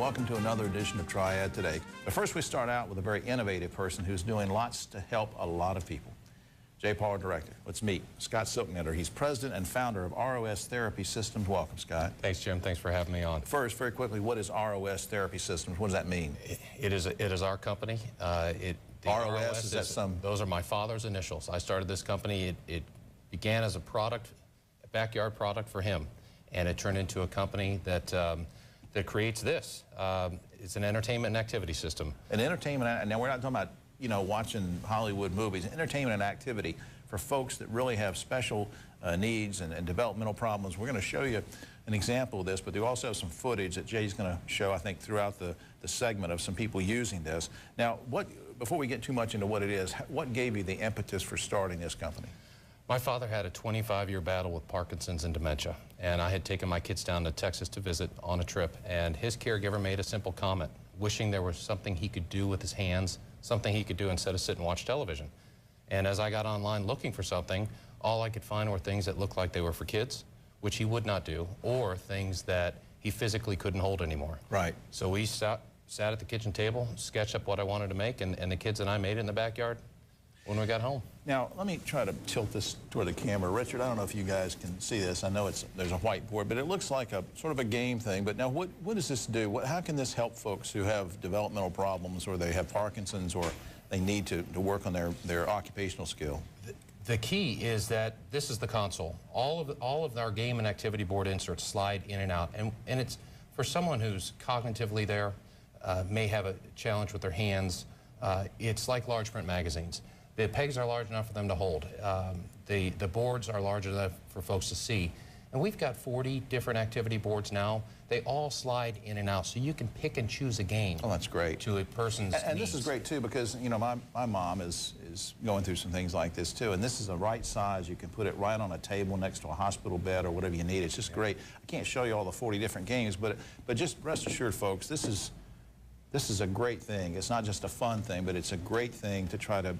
welcome to another edition of Triad Today. But first we start out with a very innovative person who's doing lots to help a lot of people. J. Paul, director. Let's meet Scott Silknetter. He's president and founder of R.O.S. Therapy Systems. Welcome, Scott. Thanks, Jim. Thanks for having me on. First, very quickly, what is R.O.S. Therapy Systems? What does that mean? It is our company. R.O.S. is that some? Those are my father's initials. I started this company. It began as a product, a backyard product for him, and it turned into a company that that creates this. It's an entertainment and activity system. An entertainment. Now we're not talking about, you know, watching Hollywood movies. Entertainment and activity for folks that really have special needs and developmental problems. We're going to show you an example of this, but we also have some footage that Jay's going to show, I think, throughout the segment of some people using this. Now, before we get too much into what it is, what gave you the impetus for starting this company? My father had a 25-year battle with Parkinson's and dementia, and I had taken my kids down to Texas to visit on a trip, and his caregiver made a simple comment, wishing there was something he could do with his hands, something he could do instead of sit and watch television. And as I got online looking for something, all I could find were things that looked like they were for kids, which he would not do, or things that he physically couldn't hold anymore. Right. So we sat at the kitchen table, sketched up what I wanted to make, and the kids and I made it in the backyard when we got home. Now, let me try to tilt this toward the camera. Richard, I don't know if you guys can see this. I know there's a whiteboard, but it looks like a sort of a game thing. But now, what does this do? How can this help folks who have developmental problems, or they have Parkinson's, or they need to work on their occupational skill? The key is that this is the console. All of our game and activity board inserts slide in and out, and it's for someone who's cognitively there, may have a challenge with their hands. It's like large print magazines. The pegs are large enough for them to hold. The boards are large enough for folks to see. And we've got 40 different activity boards now. They all slide in and out, so you can pick and choose a game. Oh, that's great. To a person's and needs. This is great, too, because, you know, my mom is going through some things like this, too. And this is the right size. You can put it right on a table next to a hospital bed or whatever you need. It's just great. I can't show you all the 40 different games, but just rest assured, folks, this is a great thing. It's not just a fun thing, but it's a great thing to try to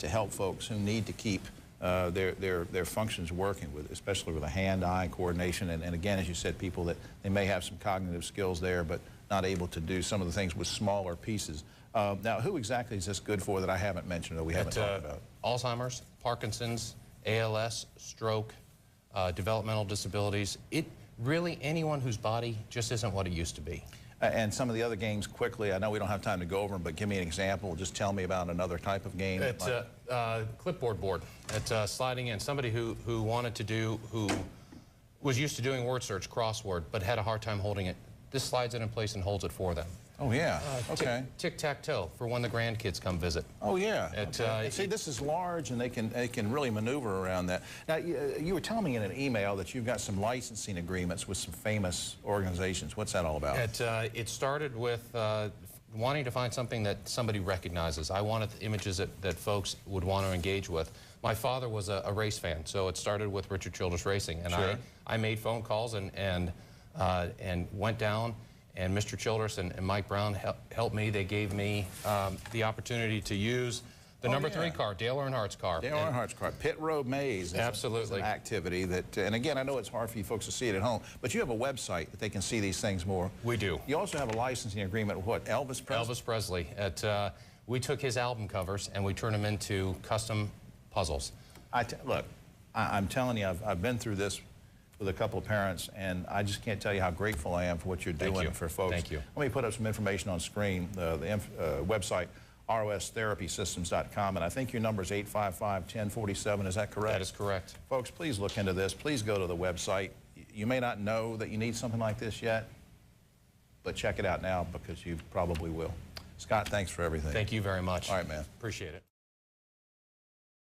help folks who need to keep their functions working, especially with a hand-eye coordination, and again, as you said, people that they may have some cognitive skills there, but not able to do some of the things with smaller pieces. Now, who exactly is this good for that I haven't mentioned or we haven't talked about? Alzheimer's, Parkinson's, ALS, stroke, developmental disabilities. Really anyone whose body just isn't what it used to be. And some of the other games, quickly, I know we don't have time to go over them, but give me an example. Just tell me about another type of game. It's clipboard board. It's sliding in. Somebody who was used to doing word search, crossword, but had a hard time holding it. This slides it in place and holds it for them. Oh, yeah. Okay. Tic-tac-toe for when the grandkids come visit. Oh, yeah. See, this is large, and they can really maneuver around that. Now, you were telling me in an email that you've got some licensing agreements with some famous organizations. What's that all about? It started with wanting to find something that somebody recognizes. I wanted images that folks would want to engage with. My father was a race fan, so it started with Richard Childress Racing, and sure. I made phone calls and went down. And Mr. Childress and Mike Brown helped me. They gave me the opportunity to use the number 3 car, Dale Earnhardt's car. Dale Earnhardt's car. Pit Road Maze. Absolutely. Is an activity that, and again, I know it's hard for you folks to see it at home, but you have a website that they can see these things more. We do. You also have a licensing agreement with what, Elvis Presley? Elvis Presley. We took his album covers and we turned them into custom puzzles. Look, I'm telling you, I've been through this with a couple of parents, and I just can't tell you how grateful I am for what you're doing for folks. Thank you. Let me put up some information on screen. The website, rostherapysystems.com, and I think your number is 855-1047. Is that correct? That is correct. Folks, please look into this. Please go to the website. You may not know that you need something like this yet, but check it out now because you probably will. Scott, thanks for everything. Thank you very much. All right, man. Appreciate it.